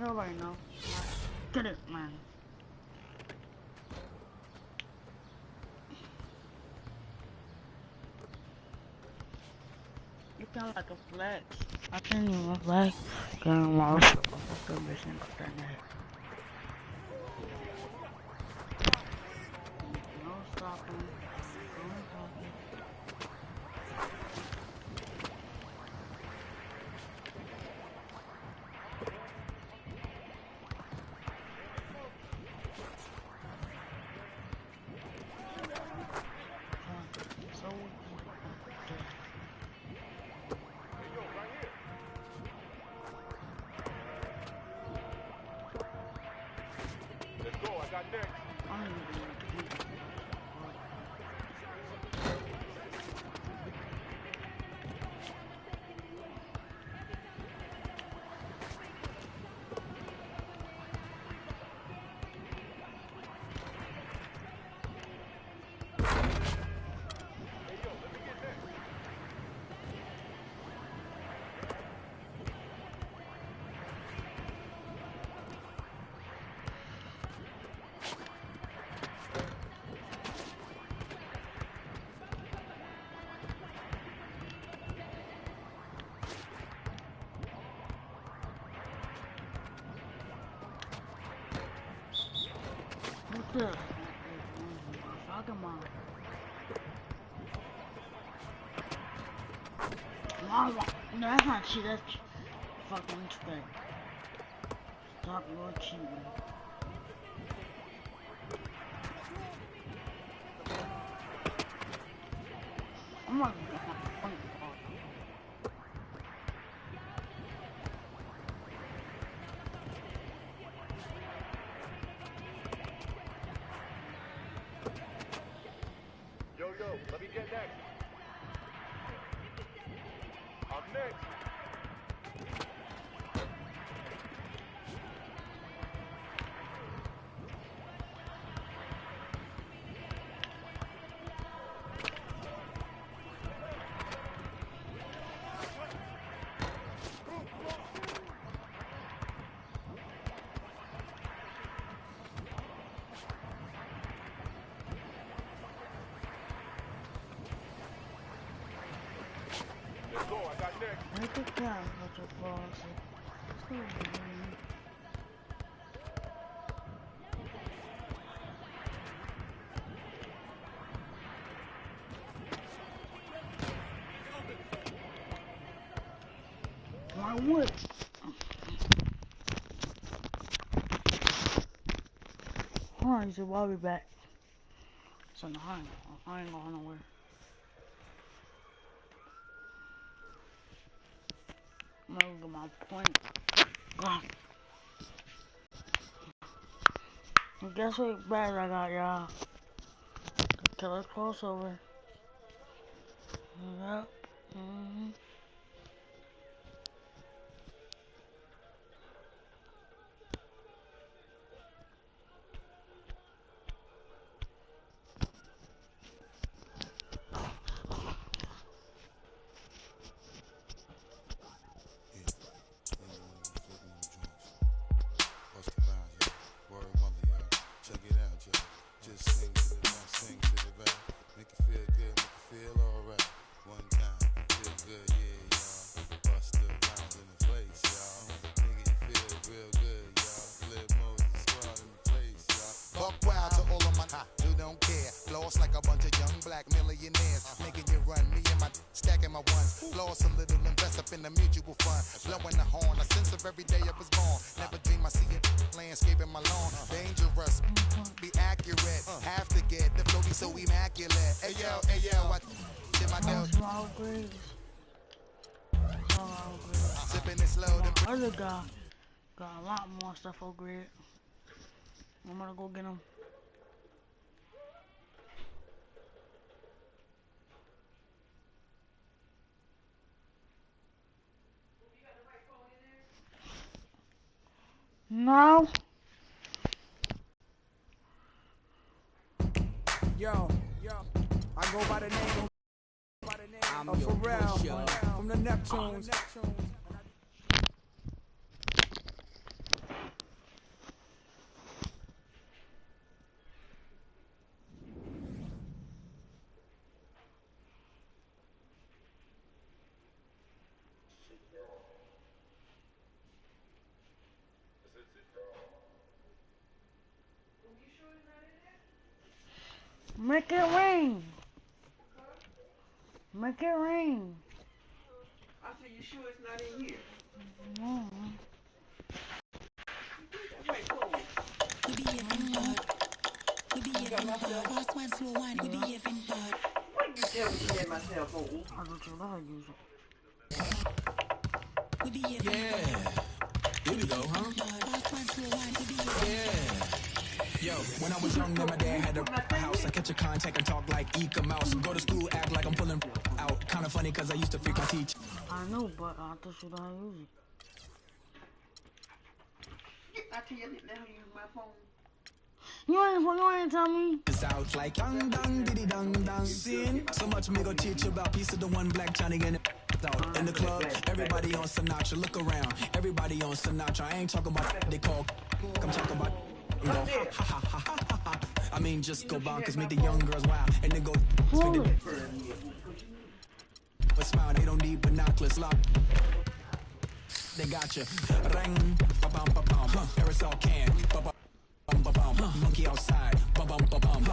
Nobody know. Get it, man. You kind of like a flex. I can't even flex. Getting lost. I'm missing that name. No stopping. No stopping. What's up? Talking about. Mama, no, that's not cheating. That's fucking respect. Stop your cheating. I'm not gonna Let me get next. I'm next. Let's go, I got next. Make it down, little boss. Why would? Alright, so I'll be back. So no, I ain't going nowhere. I'm gonna get my point. Guess what badge I got, y'all? Killer crossover. Yep. Like a bunch of young black millionaires, making you run me and my stacking my ones. Lost a little, invest up in the mutual fund. Blowing the horn, a sense of every day I was born. Never dream I see it landscaping my lawn. Dangerous, be accurate. Have to get the flow be so immaculate. Hey yo, I did my dough. Sipping it slow. The other guy got a lot more stuff upgraded. I'm gonna go get him. No. Yo, I go by the name of Pharrell from the Neptunes. Make it rain. Make it rain. I said, you sure it's not in here? No. Wait, cool. We be even bad. We be even bad. Fast one, slow one. We be even bad. What you tell me she had my cell phone? I don't know how to use it. We be even bad. Here we go, huh? Fast one, slow one. We be even bad. Yo, when I was young, my dad had a house. I catch a contact and talk like Eka Mouse. Go to school, act like I'm pulling out. Kind of funny, cause I used to freak my teacher. I know, but I thought you know how to use it. I tell you, I didn't know how to use my phone. You ain't tell me. It's out like dang dang diddy dang dang. Sin so much me go teach you about piece of the one black Johnny and out in the club. Everybody on Sinatra, look around. Everybody on Sinatra. I ain't talking about they call. I'm talking about. Go, ha, ha, ha, ha, ha, ha. I mean, just go bonkers, make the young girls wild, and then go. Hold it. But smile, they don't need binoculars. Lock. They got you. Ring, ba bum ba bum. Aerosol can. Ba bum ba bum. Monkey outside. Ba bum ba bum.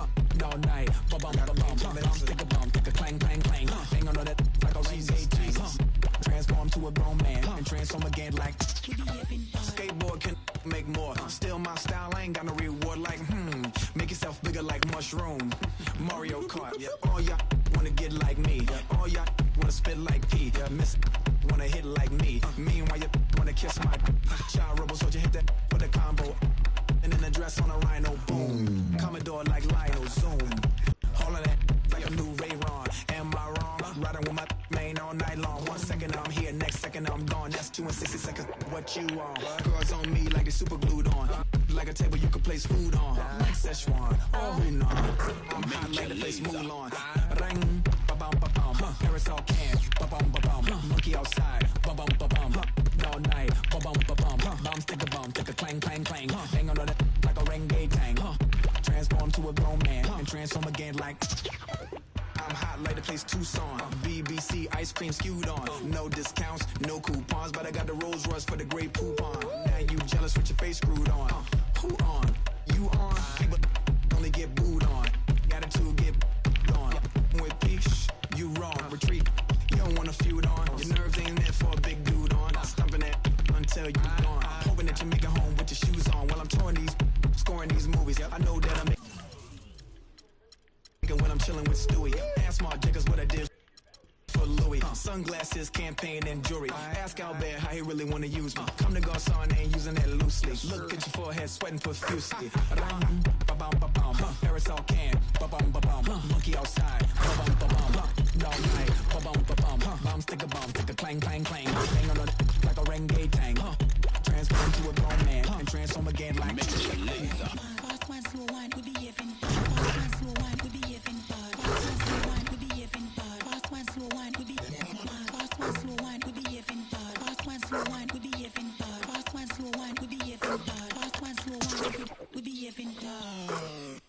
All night. Ba bum ba bum. Stick a bum. Stick a clang clang clang. Hang on to that like a rain day tank. Transform to a grown man and transform again like. Skateboard can make more. Still my style, I ain't got no reward like make yourself bigger like mushroom. Mario Kart, yeah. All y'all wanna get like me. All y'all wanna spit like P. Miss wanna hit like me. Meanwhile you wanna kiss my child rebel, so you hit that for the combo. And then the dress on a rhino, boom. Commodore like Lionel, zoom. All of that like a new Ray-Ron. Am I wrong? Riding with my main all night long. 1 second I'm here, next second I'm gone. That's 2 and 60 seconds. What you on? Girls on me like they super glued on. Like a table you can place food on. Like Szechuan, oh who knows? I'm hot like the place Mulan. Ring, ba bum ba bum. Aerosol can, ba bum ba bum. Monkey outside, ba bum ba bum. All night, ba bum ba bum. Bomb stick a bum, stick a clang clang clang. Hang on to that like a Renegade tank. Transform to a grown man and transform again like. I'm hot like the place Tucson. BBC ice cream skewed on. No discounts, no coupons, but I got the Rolls Royce for the great poupon. Now you jealous with your face screwed on. Who on? You on? But only get booed on. Attitude get on. With peace, you wrong. Retreat. You don't want to feud on. Your nerves ain't meant for a big dude on. Stumping it until you gone. Hoping that you make it home with your shoes on while I'm touring these, scoring these movies. I know that I'm when I'm chilling with Stewie. Ask Mark Jacobs what I did for Louis. Sunglasses, campaign, and jewelry. Ask Albert how he really want to use me. Come to Garcon, ain't using that loosely. Look at your forehead, sweating profusely. Ram, ba bum ba bum. Aerosol can, ba bum ba bum. Monkey outside, ba bum ba bum. All night, ba bum ba bum. Bomb stick a clang clang clang. Hang on like a Renegade tank. Transform to a grown man and transform again like. Fast one, slow one. We be even bad. Fast one, slow one. We be even bad. Fast one, slow one. We be even bad. Fast one, slow one. We be even bad. Fast one, slow one. We be even bad. Fast one, slow one. We be even bad. Fast one, slow one. We be even bad. Fast one, slow one. We be even bad.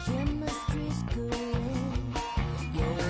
Chemistry's correct. You're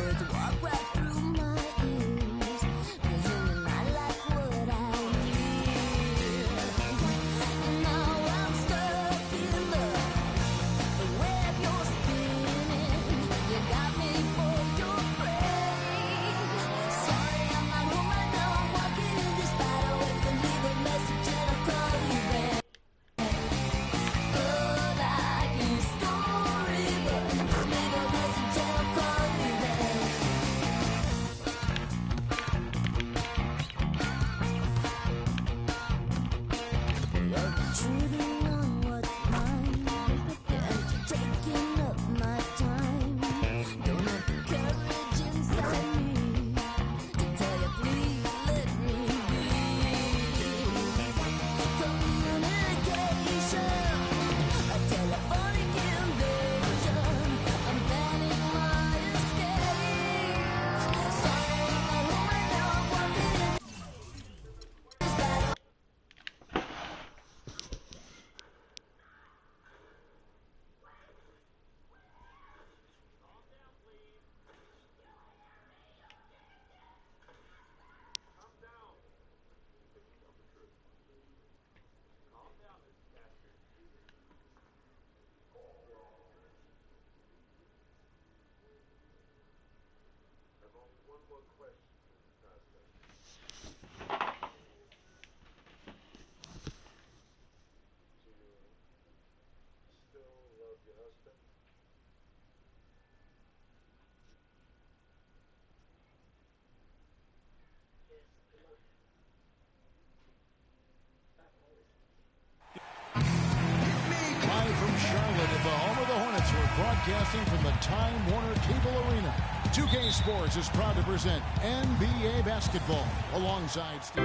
Live from Charlotte at the home of the Hornets, we're broadcasting from the Time Warner Cable Arena. 2K Sports is proud to present NBA basketball alongside Steve.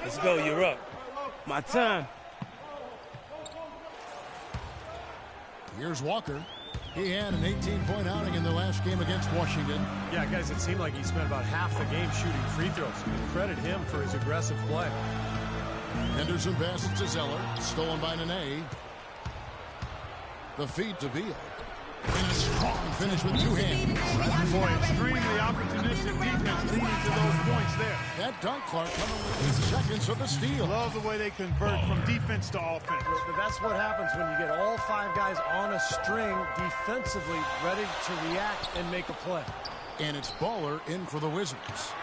Let's go, you're up. My time. Here's Walker. He had an 18-point outing in their last game against Washington. Yeah, guys, it seemed like he spent about half the game shooting free throws. Credit him for his aggressive play. Henderson passes to Zeller. Stolen by Nene. The feed to Beal. And a strong finish with two hands. Boy, extremely opportunistic defense leading to those points there. That dunk, Clark, coming within seconds of the steal. Love the way they convert from defense to offense. But that's what happens when you get all five guys on a string defensively ready to react and make a play. And it's Baller in for the Wizards.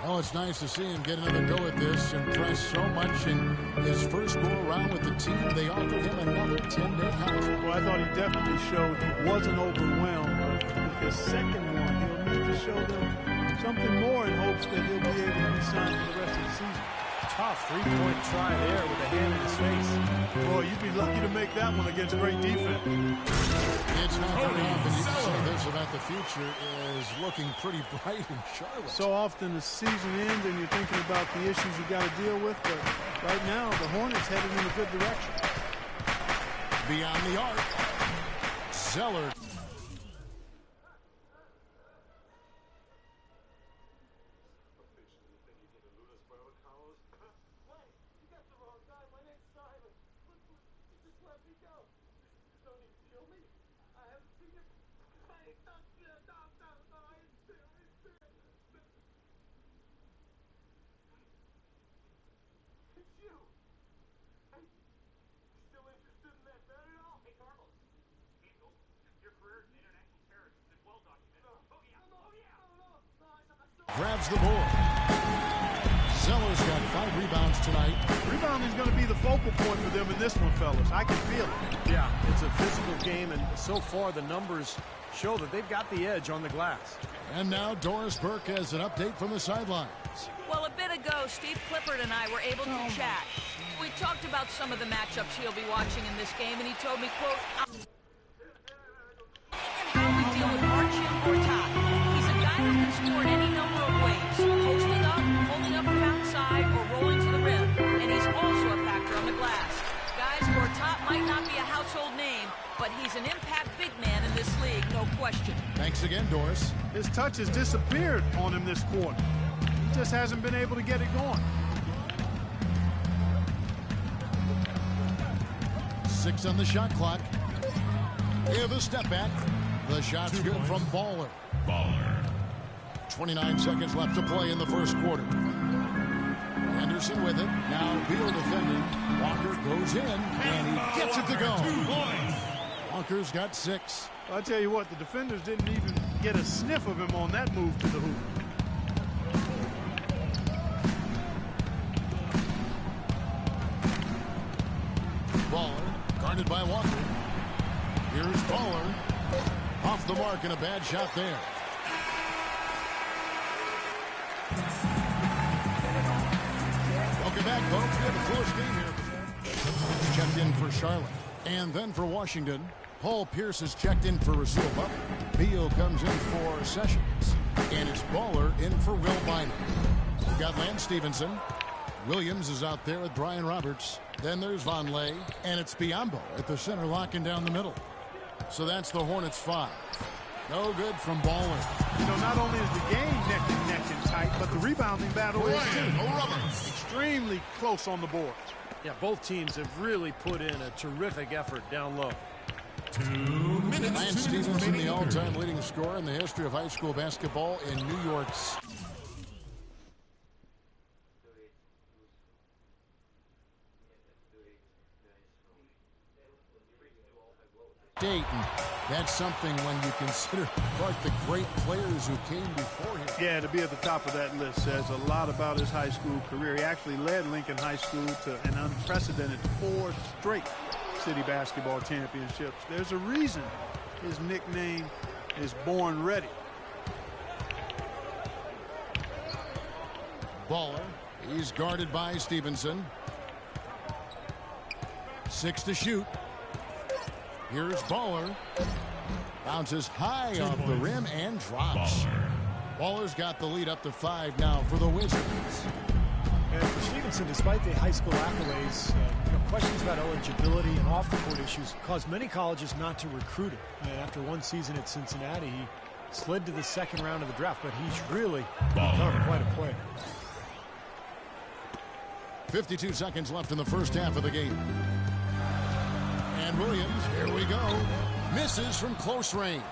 Oh, it's nice to see him get another go at this. Impressed so much in his first go-around with the team. They offered him another 10-day contract. Well, I thought he definitely showed he wasn't overwhelmed. With his second one, he'll need to show them something more in hopes that he'll be able to be signed for the rest of the season. Tough three-point try there with a hand in his face. Boy, you'd be lucky to make that one against great defense. It's not very often you can say this about the future is looking pretty bright in Charlotte. So often the season ends and you're thinking about the issues you got to deal with, but right now the Hornets headed in a good direction. Beyond the arc, Zeller. Grabs the board. Zeller's got 5 rebounds tonight. Rebounding's going to be the focal point for them in this one, fellas. I can feel it. Yeah, it's a physical game, and so far the numbers show that they've got the edge on the glass. And now Doris Burke has an update from the sidelines. Well, a bit ago, Steve Clifford and I were able to chat. We talked about some of the matchups he'll be watching in this game, and he told me, quote, and how we deal with Archie or Todd. He's a guy who can score in any number of ways, posting up, pulling up from outside, or rolling to the rim. And he's also a factor on the glass. Guys, Gortat might not be a household name, but he's an impact big man in this league, no question. Thanks again, Doris. His touch has disappeared on him this quarter. He just hasn't been able to get it going. 6 on the shot clock. Here the step back. The shot's good from Baller. 29 seconds left to play in the first quarter. Henderson with it. Now Beal defending. Walker goes in, and he gets it to go. Walker's got 6. I'll tell you what, the defenders didn't even get a sniff of him on that move to the hoop. Baller guarded by Walker. Here's Baller. Off the mark and a bad shot there. Welcome back, folks. We have a close game here. Checked in for Charlotte. And then for Washington, Paul Pierce is checked in for Rasul Butler. Beal comes in for Sessions. And it's Baller in for Will Bynum. We've got Lance Stevenson. Williams is out there with Brian Roberts. Then there's Vonleh. And it's Biyombo at the center, locking down the middle. So that's the Hornets' 5. No good from Baller. You know, not only is the game neck and tight, but the rebounding battle is too. Extremely close on the boards. Yeah, both teams have really put in a terrific effort down low. 2 minutes. Lance Stevenson, the all-time leading scorer in the history of high school basketball in New York State. And that's something when you consider Clark the great players who came before him. Yeah, to be at the top of that list says a lot about his high school career. He actually led Lincoln High School to an unprecedented 4 straight city basketball championships. There's a reason his nickname is Born Ready. Baller. He's guarded by Stevenson. 6 to shoot. Here's Baller. Bounces high off the rim and drops. Baller's got the lead up to 5 now for the Wizards. And for Stevenson, despite the high school accolades, questions about eligibility and off-the-court issues caused many colleges not to recruit him. And after one season at Cincinnati, he slid to the second round of the draft, but he's really become quite a player. 52 seconds left in the first half of the game. And Williams, here we go, misses from close range.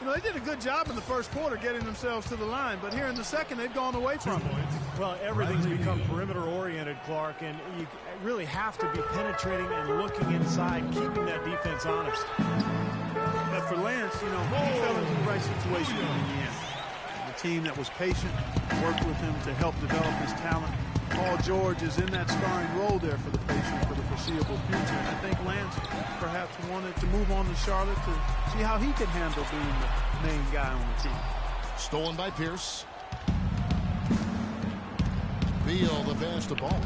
You know, they did a good job in the first quarter getting themselves to the line, but here in the second, they've gone away from it. Well, everything's become perimeter-oriented, Clark, and you really have to be penetrating and looking inside, keeping that defense honest. But for Lance, you know, he fell into the right situation in the end. The team that was patient worked with him to help develop his talent. Paul George is in that starring role there for the Pacers for the foreseeable future. And I think Lance perhaps wanted to move on to Charlotte to see how he could handle being the main guy on the team. Stolen by Pierce. Beal the pass to Ball.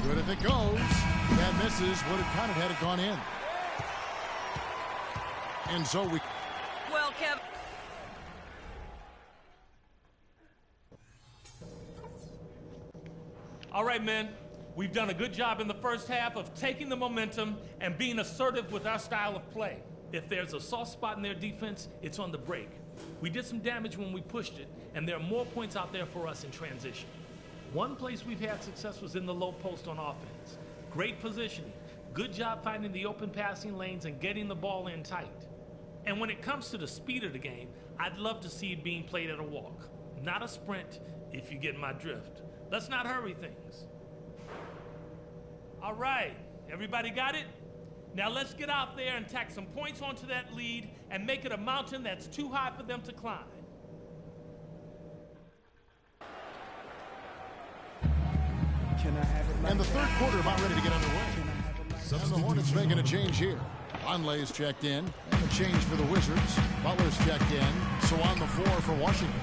Good if it goes. That misses. Would have counted had it gone in. And so we... Well, Kevin... All right, men. We've done a good job in the first half of taking the momentum and being assertive with our style of play. If there's a soft spot in their defense, it's on the break. We did some damage when we pushed it, and there are more points out there for us in transition. One place we've had success was in the low post on offense. Great positioning. Good job finding the open passing lanes and getting the ball in tight. And when it comes to the speed of the game, I'd love to see it being played at a walk, not a sprint, if you get my drift. Let's not hurry things. All right, everybody got it? Now let's get out there and tack some points onto that lead and make it a mountain that's too high for them to climb. And the third quarter about ready to get underway. And the Hornets making a change here. Conley's checked in, and a change for the Wizards. Butler's checked in, so on the floor for Washington.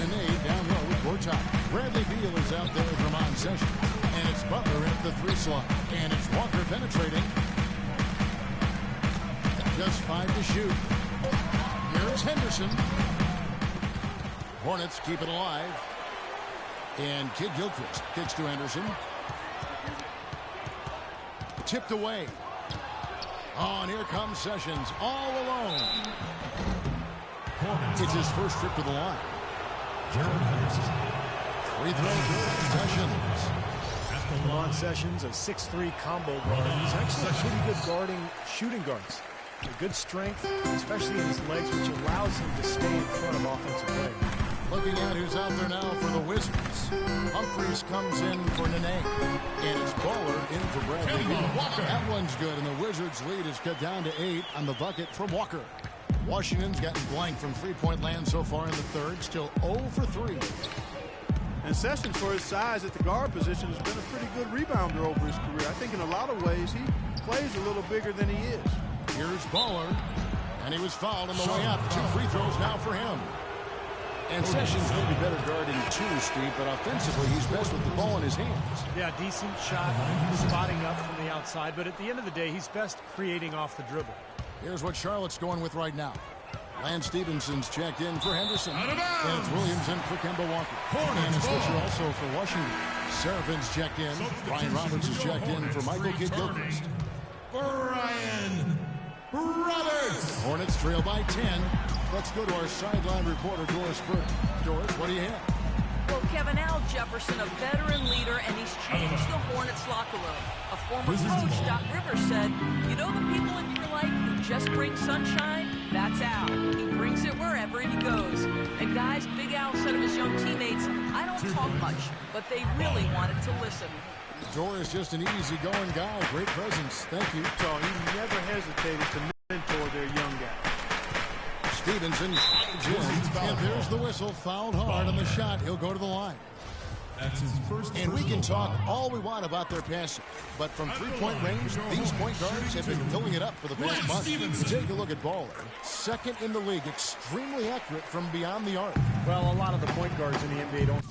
Nene down low with Gortat. Bradley Beal is out there with Ramon Sessions. And it's Butler at the 3 slot. And it's Walker penetrating. Just 5 to shoot. Here's Henderson. Hornets keep it alive. And Kid Gilchrist kicks to Henderson. Tipped away. Oh, and here comes Sessions all alone. It's his first trip to the line. Free throw good. Sessions. Ramon Sessions, a 6'3" combo guard. He's actually pretty good guarding shooting guards. A good strength, especially in his legs, which allows him to stay in front of offensive players. Looking at who's out there now for the Wizards. Humphries comes in for Nene. And it's Baller in for Bradley Beal. That one's good, and the Wizards' lead is cut down to 8 on the bucket from Walker. Washington's gotten blank from three-point land so far in the third. Still 0 for 3. And Sessions, for his size at the guard position, has been a pretty good rebounder over his career. I think in a lot of ways he plays a little bigger than he is. Here's Baller. And he was fouled on the way up. 2 free throws now for him. And Sessions may be better guarding 2, Steve, but offensively he's best with the ball in his hands. Yeah, decent shot, spotting up from the outside, but at the end of the day, he's best creating off the dribble. Here's what Charlotte's going with right now. Lance Stevenson's checked in for Henderson. And it's Williams in for Kemba Walker. And a switcher also for Washington. Serafin's checked in. Brian Roberts is checked in for Michael Kidd Gilchrist. Brian Roberts! Hornets trail by 10. Let's go to our sideline reporter, Doris Burke. Doris, what do you have? Well, Kevin, Al Jefferson, a veteran leader, and he's changed the Hornets locker room. A former coach, Doc Rivers, said, you know the people in your life who just bring sunshine? That's Al. He brings it wherever he goes. And guys, Big Al said of his young teammates, I don't talk much, but they really wanted to listen. Doris, just an easygoing guy. Great presence. Thank you. So he never hesitated to mentor their young guys. Stevenson, and there's the whistle, fouled hard on the shot. He'll go to the line. That's his first. And we can talk all we want about their passing, but from three-point range, these point guards have been filling it up for the past month. Take a look at Baller. Second in the league, extremely accurate from beyond the arc. Well, a lot of the point guards in the NBA don't.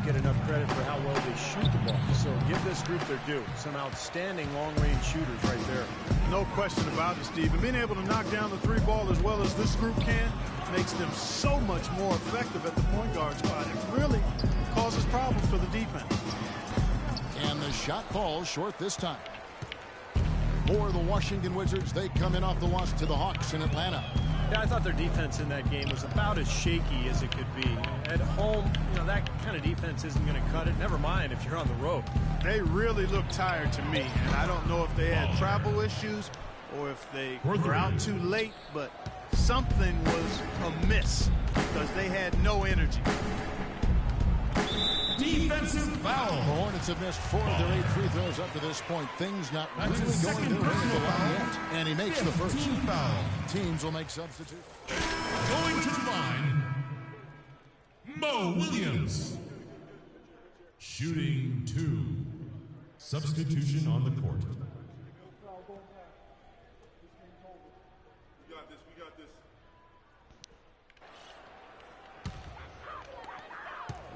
Get enough credit for how well they shoot the ball. So give this group their due. Some outstanding long-range shooters right there. No question about it, Steve. And being able to knock down the three ball as well as this group can makes them so much more effective at the point guard spot. It really causes problems for the defense. And the shot falls short this time. For the Washington Wizards, they come in off the loss to the Hawks in Atlanta. Yeah, I thought their defense in that game was about as shaky as it could be. At home, you know, that kind of defense isn't going to cut it. Never mind if you're on the road. They really look tired to me, and I don't know if they had travel issues or if they were out too late, but something was amiss because they had no energy. Defensive foul. The Hornets have missed 4 of their 8 free throws up to this point. Things not really going their way at the line yet. And he makes the first. Foul. Teams will make substitutes. Going to the line, Mo Williams. Shooting 2. Substitution on the court. We got this.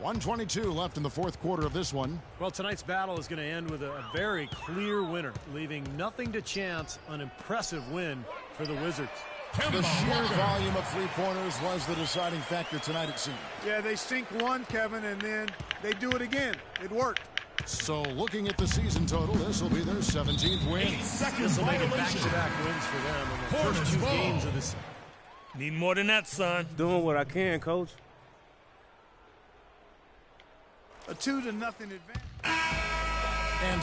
1:22 left in the fourth quarter of this one. Well, tonight's battle is going to end with a very clear winner, leaving nothing to chance. An impressive win for the Wizards. The sheer volume of three-pointers was the deciding factor tonight, it seemed. Yeah, they sink one, Kevin, and then they do it again. It worked. So looking at the season total, this will be their 17th win. This will make it back-to-back wins for them in the first 2 games of this. Need more than that, son. Doing what I can, Coach. A 2-0 advantage. And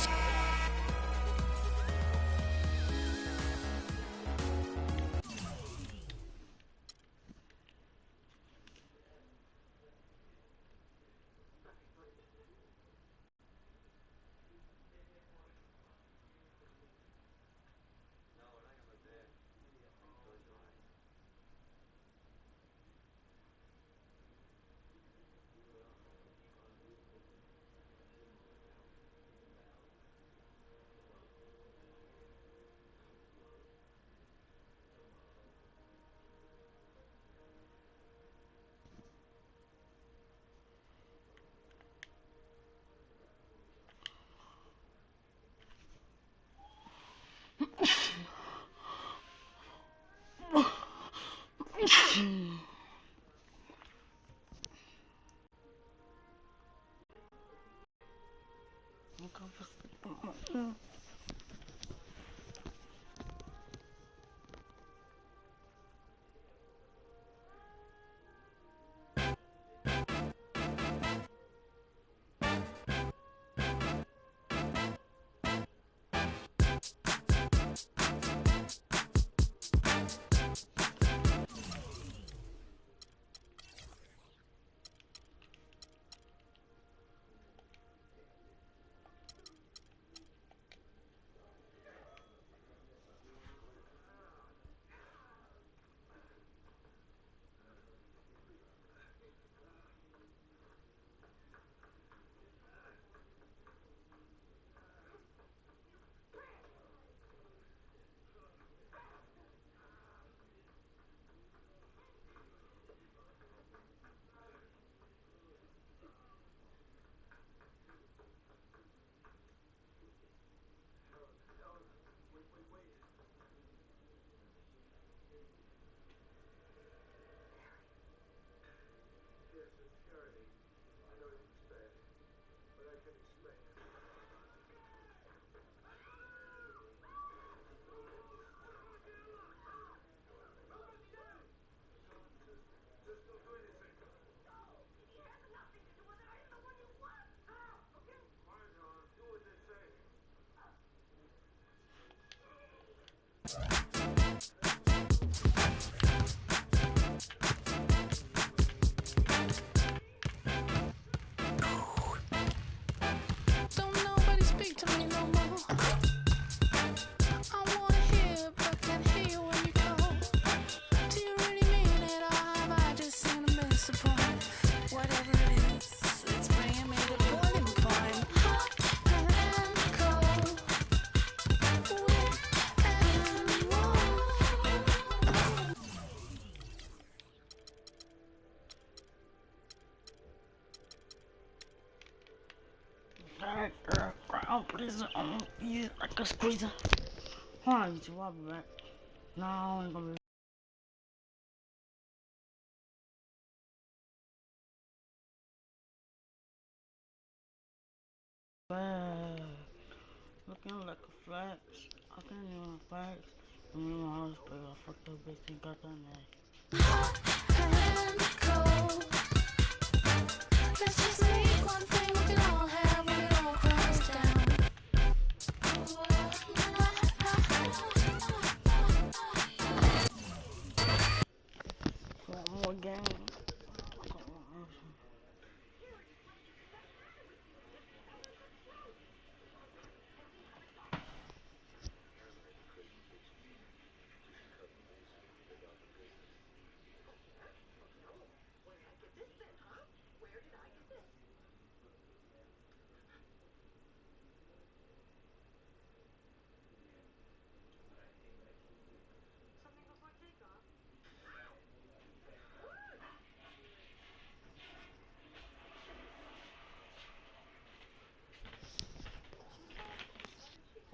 Don't nobody speak to me no more. I wanna hear, but can't hear you when you call. Do you really mean it, or have I just seen a disappointment? Whatever it is, it's bringing me to boiling point. Hot and cold, wet and warm. I'll put this on you like a squeezer. Hold on, YouTube, I'll be back. No, I ain't gonna be back. Looking like a flex. I can't even flex. I mean, my house, but I fucked up bitch and got that man. Hot and cold. Let's just make one thing we can all have when it all comes down. One more game.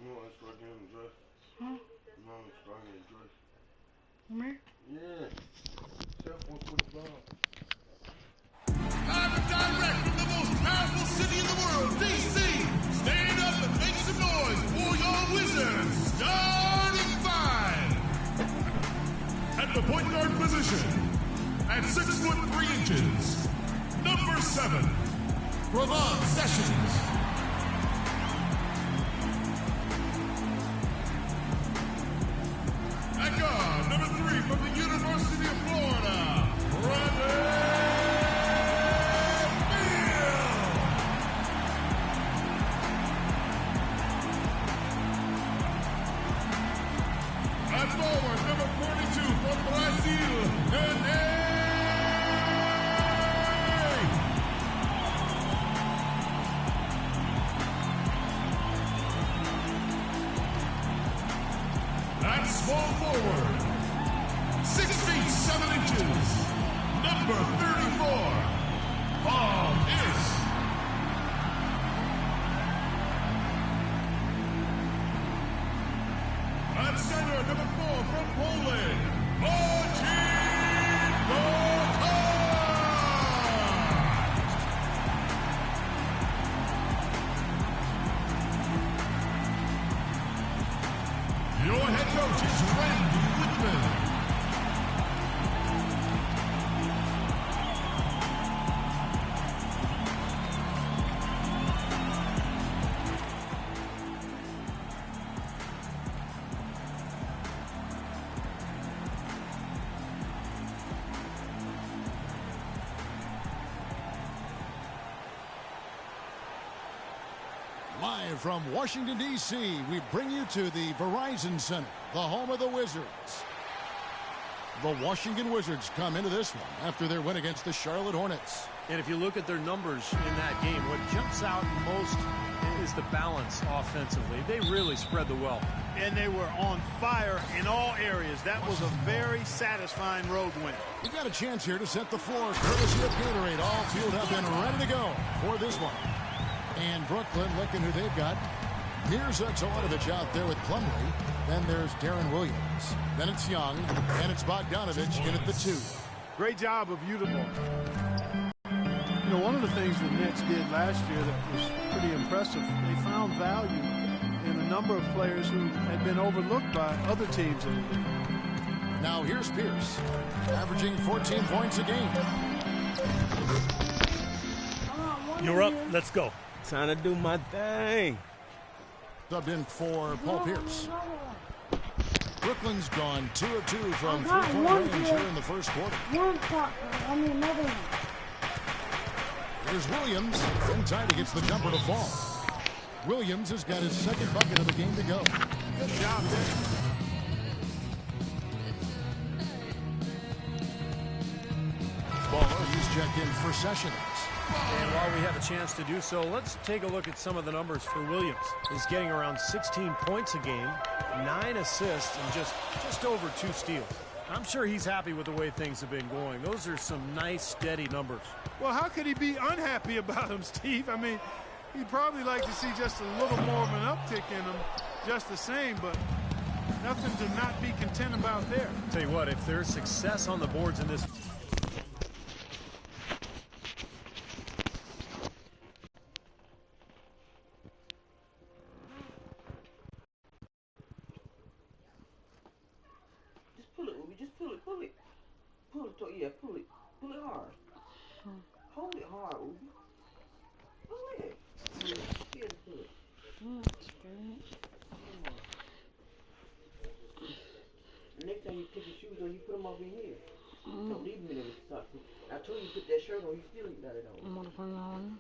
You want to start getting dressed? Huh? You want to start getting dressed? Me? Yeah. Chef wants to put the ball. Live and direct from the most powerful city in the world, D.C. Stand up and make some noise for your Wizards. Starting five. At the point guard position, at 6'3", number 7, Ravon Sessions. At guard, number 3 from the University of Florida, Brandon. At forward, number 42 from Brazil, Nene. At small forward, 6 feet 7 inches, number 34, Paul Pierce. At center, number 4 from Poland, Marcin Gortat. Your head coach is Randy Whitman. Live from Washington, D.C., we bring you to the Verizon Center, the home of the Wizards. The Washington Wizards come into this one after their win against the Charlotte Hornets. And if you look at their numbers in that game, what jumps out most is the balance offensively. They really spread the wealth. And they were on fire in all areas. That was a very satisfying road win. We got a chance here to set the floor, courtesy of Gatorade. All field up and ready to go for this one. And Brooklyn looking who they've got. Here's Teletovic out there with Plumlee. Then there's Darren Williams. Then it's Young. And it's Bogdanovich in at the 2. Great job of Utah. You know, one of the things the Nets did last year that was pretty impressive, they found value in a number of players who had been overlooked by other teams. Now here's Pierce, averaging 14 points a game. You're up. Let's go. Time to do my thing. Subbed in for Paul Pierce. Brooklyn's gone 2 of 2 from three-point range here in the first quarter. Another one. Here's Williams, and Tidy gets the jumper to fall. Williams has got his second bucket of the game to go. Good job there. Baller, he's checked in for Sessions. And while we have a chance to do so, let's take a look at some of the numbers for Williams. He's getting around 16 points a game, 9 assists, and just over 2 steals. I'm sure he's happy with the way things have been going. Those are some nice, steady numbers. Well, how could he be unhappy about them, Steve? I mean, he'd probably like to see just a little more of an uptick in them, just the same, but nothing to not be content about there. Tell you what, if there's success on the boards in this... Just pull it, Ubi. Just pull it. Pull it. Pull it. Yeah, pull it. Pull it hard. Hold it hard, Ubi. Pull it. Yeah, pull it. Next time you put your shoes on, you put them over here. Don't leave them in there with the socks. I told you to put that shirt on, you still ain't got it on. I'm gonna put it on.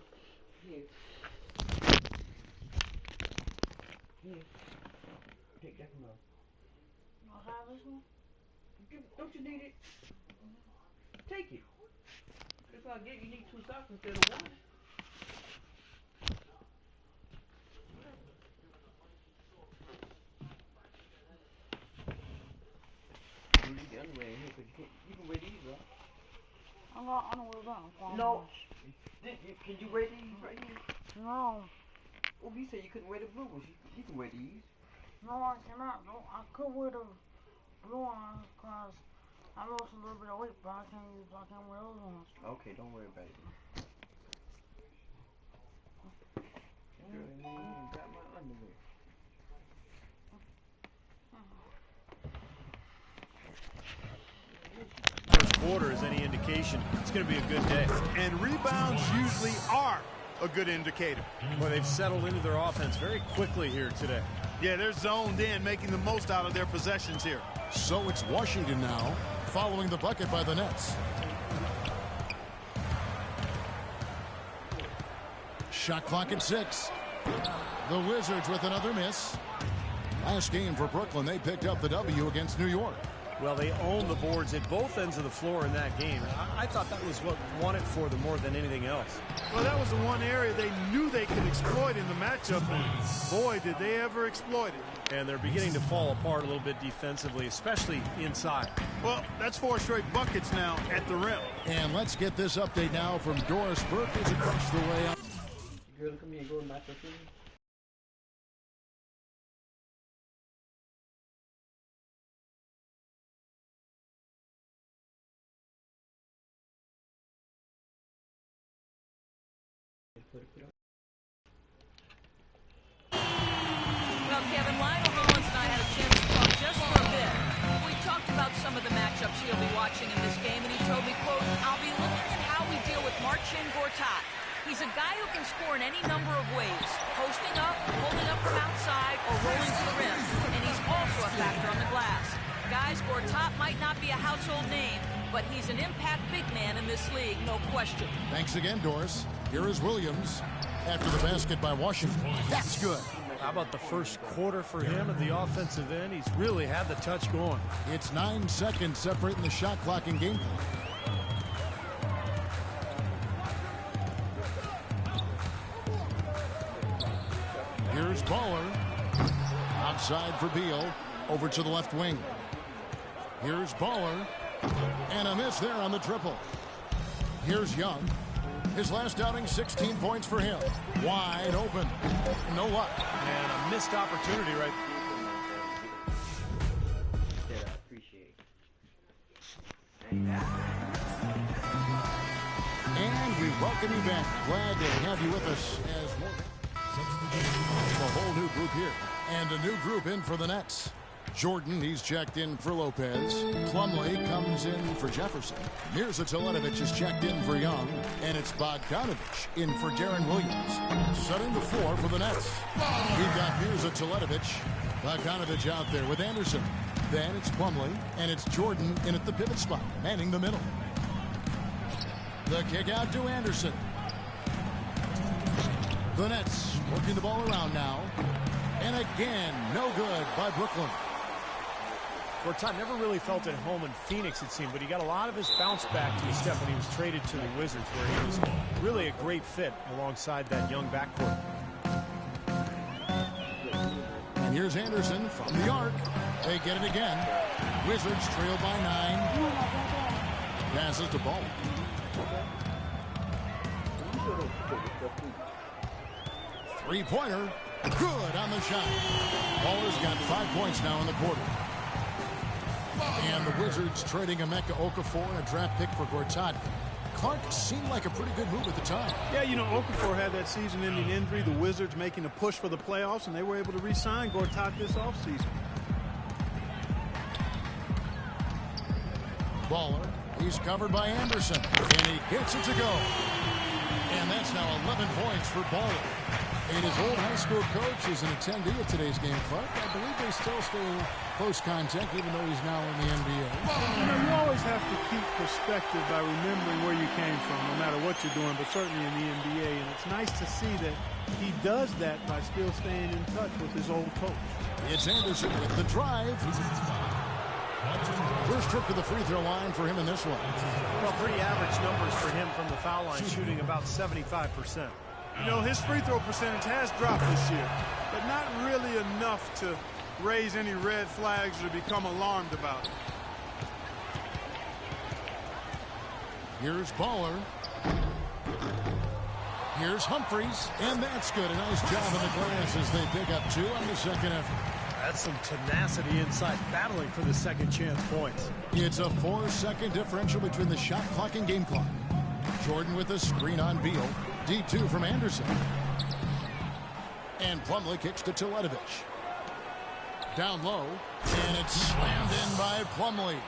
Here. Here. Take that one off. I'll have this one. Don't you need it? Take it. That's all I get. You need 2 socks instead of 1. You need the underwear in here because you can wear these, right? I'm gonna wear that. No. Can you wear these right here? No. Oh, you said you couldn't wear the blue ones. You can wear these. No, I cannot. No, I could wear the blue ones because I lost a little bit of weight, but I can't wear those ones. Okay, don't worry about it. Girl, you ain't got my underwear. First quarter is any indication, it's going to be a good day. And rebounds usually are a good indicator. Well, they've settled into their offense very quickly here today. Yeah, they're zoned in, making the most out of their possessions here. So it's Washington now, following the bucket by the Nets. Shot clock at 6. The Wizards with another miss. Last game for Brooklyn, they picked up the W against New York. Well, they own the boards at both ends of the floor in that game. I thought that was what won it for them more than anything else. Well, that was the one area they knew they could exploit in the matchup, and boy, did they ever exploit it. And they're beginning to fall apart a little bit defensively, especially inside. Well, that's 4 straight buckets now at the rim. And let's get this update now from Doris Burke as it comes the way up. Girl, come here and go in my facility. Well, Kevin, Lionel Mullins and I had a chance to talk just for a bit. We talked about some of the matchups he'll be watching in this game, and he told me, quote, I'll be looking at how we deal with Marcin Gortat. He's a guy who can score in any number of ways, posting up, holding up from outside, or rolling to the rim. And he's also a factor on the glass. Guys, Gortat might not be a household name, but he's an impact big man in this league, no question. Thanks again, Doris. Here is Williams after the basket by Washington. That's good. How about the first quarter for him at the offensive end? He's really had the touch going. It's 9 seconds separating the shot clock and game clock. Here's Baller. Outside for Beal. Over to the left wing. Here's Baller. And a miss there on the triple. Here's Young. His last outing, 16 points for him. Wide open. No luck. And a missed opportunity right Yeah, I appreciate it. And we welcome you back. Glad to have you with us as more. A whole new group here. And a new group in for the Nets. Jordan, he's checked in for Lopez. Plumlee comes in for Jefferson. Mirza Teletovic is checked in for Young. And it's Bogdanovich in for Darren Williams. Setting the floor for the Nets. We've got Mirza Teletovic. Bogdanovich out there with Anderson. Then it's Plumlee, and it's Jordan in at the pivot spot, manning the middle. The kick out to Anderson. The Nets working the ball around now. And again, no good by Brooklyn. Gortat never really felt at home in Phoenix, it seemed, but he got a lot of his bounce back to his step when he was traded to the Wizards, where he was really a great fit alongside that young backcourt. And here's Anderson from the arc. They get it again. Wizards trail by 9. Passes to Ball. Three-pointer. Good on the shot. Baller's got 5 points now in the quarter. And the Wizards trading Emeka Okafor and a draft pick for Gortat. Clark seemed like a pretty good move at the time. Yeah, you know, Okafor had that season-ending injury. The Wizards making a push for the playoffs, and they were able to re-sign Gortat this offseason. Baller, he's covered by Anderson, and he gets it to go. And that's now 11 points for Baller. And his old high school coach is an attendee at today's game, Clark. I believe they still stay in close contact, even though he's now in the NBA. You know, you always have to keep perspective by remembering where you came from, no matter what you're doing, but certainly in the NBA. And it's nice to see that he does that by still staying in touch with his old coach. It's Anderson with the drive. First trip to the free throw line for him in this one. Well, pretty average numbers for him from the foul line, shooting about 75%. You know, his free throw percentage has dropped this year, but not really enough to raise any red flags or become alarmed about it. Here's Baller. Here's Humphries, and that's good. A nice job in the glass as they pick up 2 on the second effort. That's some tenacity inside, battling for the second chance points. It's a 4-second differential between the shot clock and game clock. Jordan with a screen on Beal. D2 from Anderson. And Plumlee kicks to Teletovic. Down low, and it's slammed in by Plumlee.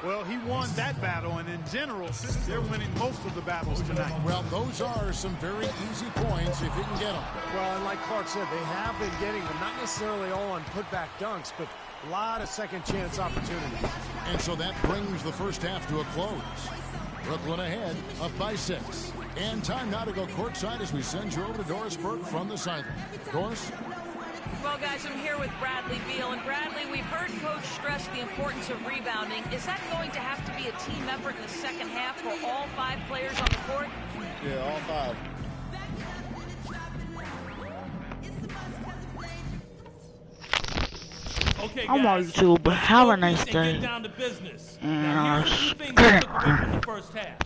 Well, he won that battle, and in general, they're winning most of the battles tonight. Well, those are some very easy points if he can get them. Well, and like Clark said, they have been getting them, not necessarily all on putback dunks, but a lot of second chance opportunities. And so that brings the first half to a close. Brooklyn ahead, up by 6. And time now to go courtside as we send you over to Doris Burke from the sideline. Doris? Well, guys, I'm here with Bradley Beal. And Bradley, we've heard Coach stress the importance of rebounding. Is that going to have to be a team effort in the second half for all 5 players on the court? Yeah, all 5. Okay, I'm on guys, YouTube, but have a nice get day. down to business. And Now, here's a few things that looked good in the first half.